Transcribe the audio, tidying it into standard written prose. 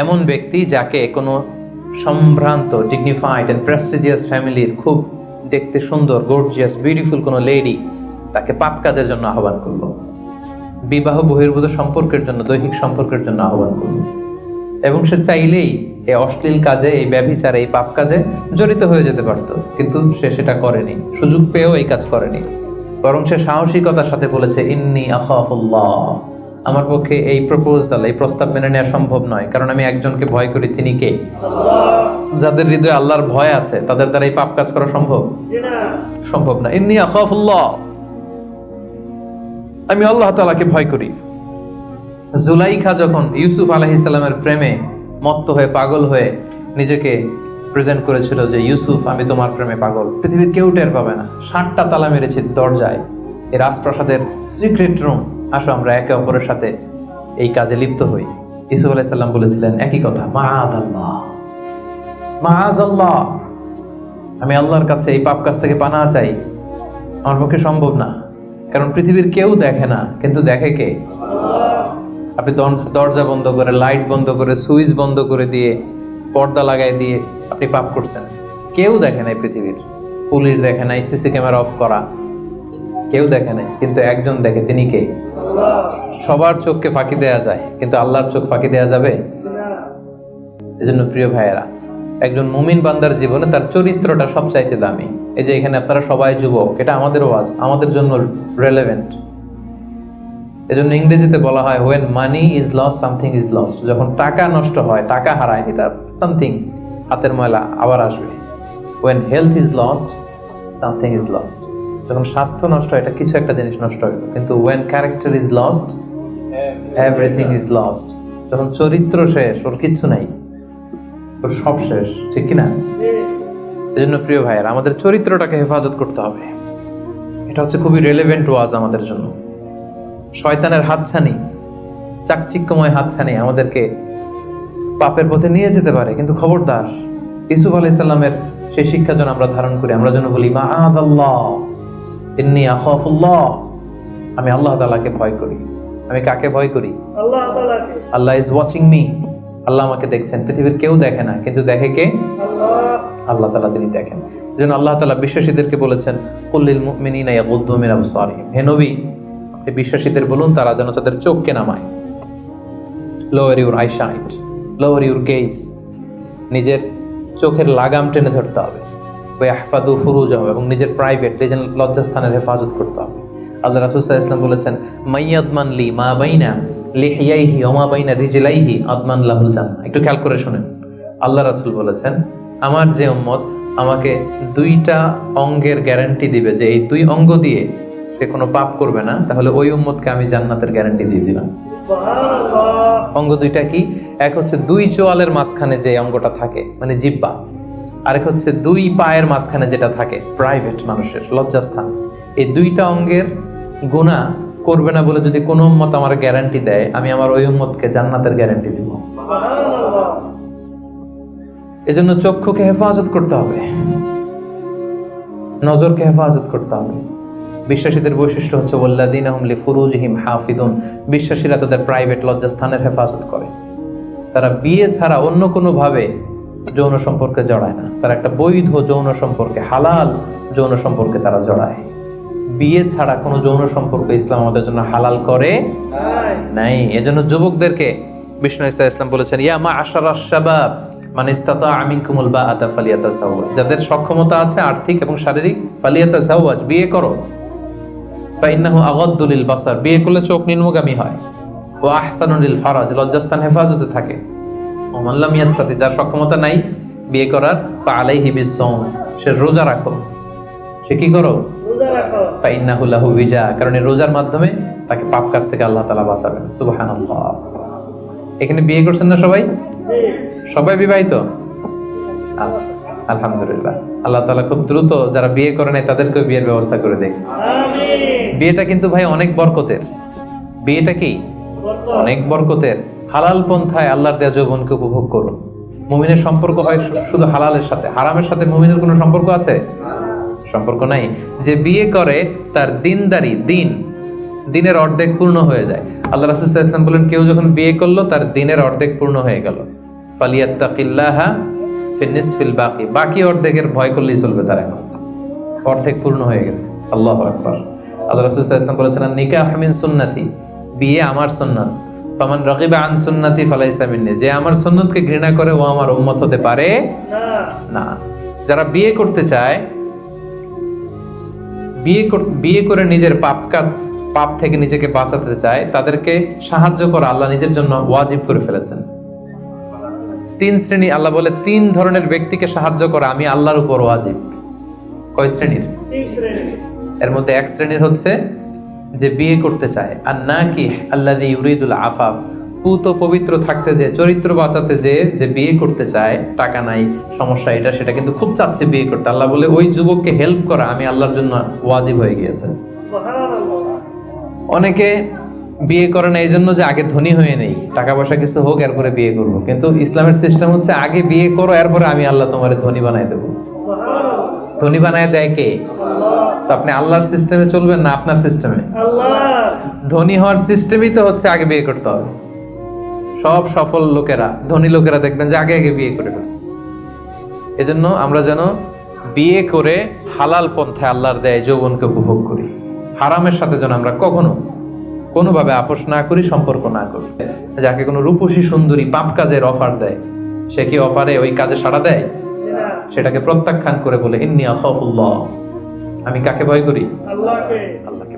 এমন ব্যক্তি যাকে কোনো সম্ভ্রান্ত, ডিগনিফাইড এন্ড প্রেস্টিজিয়াস ফ্যামিলির খুব দেখতে সুন্দর, গর্জিয়াস, বিউটিফুল কোনো লেডি তাকে পাপ কাজের জন্য আহ্বান করলো, বিবাহ বহির্ভূত সম্পর্কের জন্য, দৈহিক সম্পর্কের জন্য আহ্বান করলো, এবং সে চাইলেই এই অশ্লীল কাজে, এই ব্যভিচারে, এই পাপ কাজে জড়িত হয়ে যেতে পারত, কিন্তু সে সেটা করেনি, সুযোগ পেয়েও এই কাজ করেনি, বরং সে সাহসিকতার সাথে বলেছে ইন্নী আখাফুল্লাহ, আমার পক্ষে এই প্রপোজাল, এই প্রস্তাব মেনে নেওয়া সম্ভব নয়, কারণ আমি একজনকে ভয় করি, তিনি কে? যাদের হৃদয়ে আল্লাহর ভয় আছে তাদের দ্বারা এই পাপ কাজ করা সম্ভব? সম্ভব না। ইন্নী আখাফুল্লাহ, আমি আল্লাহ তাআলাকে ভয় করি। জুলাইখা যখন ইউসুফ আলাইহিস সালামের প্রেমে মত্ত হয়ে, পাগল হয়ে নিজেকে প্রেজেন্ট করেছিল যে ইউসুফ, আমি তোমার প্রেমে পাগল, পৃথিবীর কেউ টের পাবে না, 7টা তালা মেরেছি দরজায়, এই রাজপ্রাসাদের সিক্রেট রুম, আসো আমরা একে অপরের সাথে এই কাজে লিপ্ত হই। ইউসুফ আলাইহিস সালাম বলেছিলেন একই কথা, মাআযাল্লাহ, মাআযাল্লাহ, আমি আল্লাহর কাছে এই পাপ কাজ থেকে পানাহ চাই, আমার পক্ষে সম্ভব না, কারণ পৃথিবীর কেউ দেখে না, কিন্তু দেখে কে? আপনি দরজা বন্ধ করে, লাইট বন্ধ করে, সুইচ বন্ধ করে দিয়ে, পর্দা লাগাই দিয়ে আপনি পাপ করছেন, কেউ দেখে নাই পৃথিবীর, পুলিশ দেখে নাই, সিসি ক্যামেরা অফ করা, কেউ দেখে নাই, কিন্তু একজন দেখে, তিনি কে? সবার চোখকে ফাঁকি দেয়া যায়, কিন্তু আল্লাহর চোখ ফাঁকি দেয়া যাবে? এজন্য প্রিয় ভাইয়েরা, একজন মুমিন বান্দার জীবনে তার চরিত্রটা সবচাইতে দামি। এই যে এখানে আপনারা সবাই যুবক, এটা আমাদের ওয়াজ, আমাদের জন্য রেলেভেন্ট। এজন্য ইংরেজিতে বলা হয় when money is lost something is lost, যখন টাকা নষ্ট হয়, টাকা হারায়, এটা সামথিং, হাতের ময়লা আবার আসবে। when health is lost something is lost, যখন স্বাস্থ্য নষ্ট হয়, এটা কিছু একটা জিনিস নষ্ট হয়, কিন্তু when character is lost everything is lost, যখন চরিত্র শেষ, ওর কিচ্ছু নাই, ওর সব শেষ, ঠিক কিনা? এজন্য প্রিয় ভাইয়েরা, আমাদের চরিত্রটাকে হেফাজত করতে হবে। এটা হচ্ছে খুবই রেলেভেন্ট ওয়াজ আমাদের জন্য। শয়তানের হাতছানি, চাকচিক্যময় হাতছানি আমাদেরকে পাপের পথে নিয়ে যেতে পারে, কিন্তু খবরদার, ইউসুফ আলাইহিস সালামের সেই শিক্ষা যেন আমরা ধারণ করি। আমরা যেন বলি মাআযাল্লাহ, ইন্নী আখাফুল্লাহ, আমি আল্লাহ তাআলাকে ভয় করি। আমি কাকে ভয় করি? আল্লাহ তাআলাকে। আল্লাহ ইজ ওয়াচিং মি, আল্লাহ আমাকে দেখছেন, পৃথিবীর কেউ দেখে না, কিন্তু দেখে কে? আল্লাহ তাআলা, তিনি দেখেন। এজন্য আল্লাহ তাআলা বিশ্বাসীদেরকে বলেছেন কুল্লিল মুমিনিনা ইয়াগুদ্দু মিন আবসারিহিম, হে নবী, বিশ্বাসীদের বলুন তারা যেন তাদের চোখকে নামায়। Lower your eyesight, lower your gaze, নিজের চোখের লাগাম টেনে ধরতে হবে। ওয়াহফাযু ফুরুজাহুম, এবং নিজের প্রাইভেট, নিজের লজ্জাস্থানের হেফাজত করতে হবে। আল্লাহ রাসূল সাল্লাল্লাহু আলাইহি ওয়াসাল্লাম বলেছেন মাইয়াদমান লি মা বাইনা লিহিয়াইহি ওয়া মা বাইনা রিজলাইহি আদমান লাহুল জান্নাহ। একটু খেয়াল করে শুনেন, আল্লাহ রাসূল বলেছেন আমার যে উম্মত আমাকে 2টা অঙ্গের গ্যারান্টি দিবে যে এই 2 অঙ্গ দিয়ে সে কোনো পাপ করবে না, তাহলে ওই উম্মতকে আমি জান্নাতের গ্যারান্টি দিয়ে দিলাম। অঙ্গ 2টা কি? এক হচ্ছে 2 চোয়ালের মাঝখানে যে অঙ্গটা থাকে, মানে জিহ্বা, আরেক হচ্ছে 2 পায়ের মাঝখানে যেটা থাকে, প্রাইভেট, মানুষের লজ্জাস্থান। এই 2টা অঙ্গের গুনাহ করবে না বলে যদি কোনো উম্মত আমার গ্যারান্টি দেয়, আমি আমার ওই উম্মতকে জান্নাতের গ্যারান্টি দিব। এজন্য চক্ষুকে হেফাজত করতে হবে, নজরকে হেফাজত করতে হবে। বিশ্বাসীদের বৈশিষ্ট্য হচ্ছে ওয়াল্লাযীনা হুম লিফুরুজিহিম হাফিজুন, বিশ্বাসীরা তাদের প্রাইভেট লজ্জাস্থানের হেফাজত করে। তারা বিয়ে ছাড়া অন্য কোনো ভাবে যৌন সম্পর্কে জড়ায় না, তারা একটা বৈধ যৌন সম্পর্কে, হালাল যৌন সম্পর্কে তারা জড়ায়। বিয়ে ছাড়া কোনো যৌন সম্পর্ক ইসলাম আমাদের জন্য হালাল করে নাই। এজন্য যুবকদেরকে বিষ্ণু ঈসা ইসলাম বলেছেন ইয়া মা'আশারাশ শাবাব মান ইসতাতাআ মিনকুমুল বাআতা ফালিয়াতাযাওয়াজ, যাদের সক্ষমতা আছে আর্থিক এবং শারীরিক, ফালিয়াতাযাওয়াজ, বিয়ে করো। ফাইন্নাহু আগাদ্দু লিল বাসার, বিয়ে করলে চোখ নিম্নগামী হয়। ওয়া আহসানু লিল ফারাজ, লজ্জাস্থান হেফাজতে থাকে। ওয়া মান লাম ইয়াস্তাতি, যার সক্ষমতা নাই বিয়ে করার, ফাআলাইহি বিসসাওম, সে রোজা রাখো। সে কি করো? রোজা রাখো। ফাইন্নাহু লাহু বিজা, কারণ এই রোজার মাধ্যমে তাকে পাপ কাজ থেকে আল্লাহ তাআলা বাঁচাবেন। সুবহানাল্লাহ। এখানে বিয়ে করছেন না সবাই? সবাই বিবাহিত? আচ্ছা, আলহামদুলিল্লাহ। আল্লাহ তাআলা খুব দ্রুত যারা বিয়ে করে নাই তাদেরকেও বিয়ের ব্যবস্থা করে দেয়। বিয়েটা কিন্তু ভাই অনেক বরকতের। বিয়েটা কি? অনেক বরকতের। হালাল পন্থায় আল্লাহর দেয়া যৌবনকে উপভোগ করুন। মুমিনের সম্পর্ক হয় শুধু হালালের সাথে, হারামের সাথে মুমিনের কোনো সম্পর্ক আছে? সম্পর্ক নাই। যে বিয়ে করে তার দিনদারি, দিনের অর্ধেক পূর্ণ হয়ে যায়। আল্লাহ রাসূল সাল্লাল্লাহু আলাইহি ওয়াসাল্লাম বলেন কেউ যখন বিয়ে করলো তার দিনের অর্ধেক পূর্ণ হয়ে গেল। ফালিয়াত্তাকিল্লাহা ফিন নিসফিল বাকি, বাকি অর্ধেকের ভয় করলেই চলবে তার, এখন অর্ধেক পূর্ণ হয়ে গেছে। আল্লাহু আকবার। আল্লাহ রাসূল সাল্লাল্লাহু আলাইহি ওয়াসাল্লাম বলেছেন, নিকাহ মিন সুন্নতি, বিয়ে আমার সুন্নাত, ফামান রাগিবা আন সুন্নতি ফালাইসা মিন্নি, যে আমার সুন্নতকে ঘৃণা করে ও আমার উম্মত হতে পারে না। যারা বিয়ে করতে চায়, বিয়ে করে নিজের পাপ থেকে নিজেকে বাঁচাতে চায়, তাদেরকে সাহায্য করা আল্লাহ নিজের জন্য ওয়াজিব করে ফেলেছেন। 3 শ্রেণী, আল্লাহ বলে 3 ধরনের ব্যক্তিকে সাহায্য করা আমি আল্লাহর উপর ওয়াজিব। কয় শ্রেণীর? এর মধ্যে এক শ্রেণীর হচ্ছে যে বিয়ে করতে চায়, আর নাকিহ আল্লাযী ইউরিদুল আফাফ, পুত পবিত্র থাকতে যে, চরিত্র বাঁচাতে যে বিয়ে করতে চায়, টাকা নাই, সমস্যা এটা সেটা, কিন্তু খুব চাচ্ছে বিয়ে করতে, আল্লাহ বলে ওই যুবককে হেল্প করা আমি আল্লাহর জন্য ওয়াজিব হয়ে গিয়েছে। অনেকে বিয়ে করে না এই জন্য যে আগে ধনী হয়ে নেই, টাকা পয়সা কিছু হোক এরপরে বিয়ে করব, কিন্তু ইসলামের সিস্টেম হচ্ছে আগে বিয়ে করো, এরপরে আমি আল্লাহ তোমার ধনী বানাই দেবো। ধনী বানায় দেয় কে? তো আপনি আল্লাহর সিস্টেমে চলবেন না আপনার সিস্টেমে? ধনী হওয়ার সিস্টেমই তো হচ্ছে আগে বিয়ে করতে হবে। সব সফল লোকেরা, ধনী লোকেরা দেখবেন যে আগে আগে বিয়ে করে ফেলছে। এজন্য আমরা যেন বিয়ে করে হালাল পন্থায় আল্লাহর দেয় যৌবনকে উপভোগ করি, হারামের সাথে যেন আমরা কখনো কোনোভাবে আপোষ না করি, সম্পর্ক না করি। যাকে কোনো রূপসী সুন্দরী পাপ কাজের অফার দেয়, সে কি অফারে ওই কাজে সাড়া দেয়? সেটাকে প্রত্যাখ্যান করে বলে ইন্নী আখাফুল্লাহ, আমি কাকে ভয় করি? আল্লাহকে।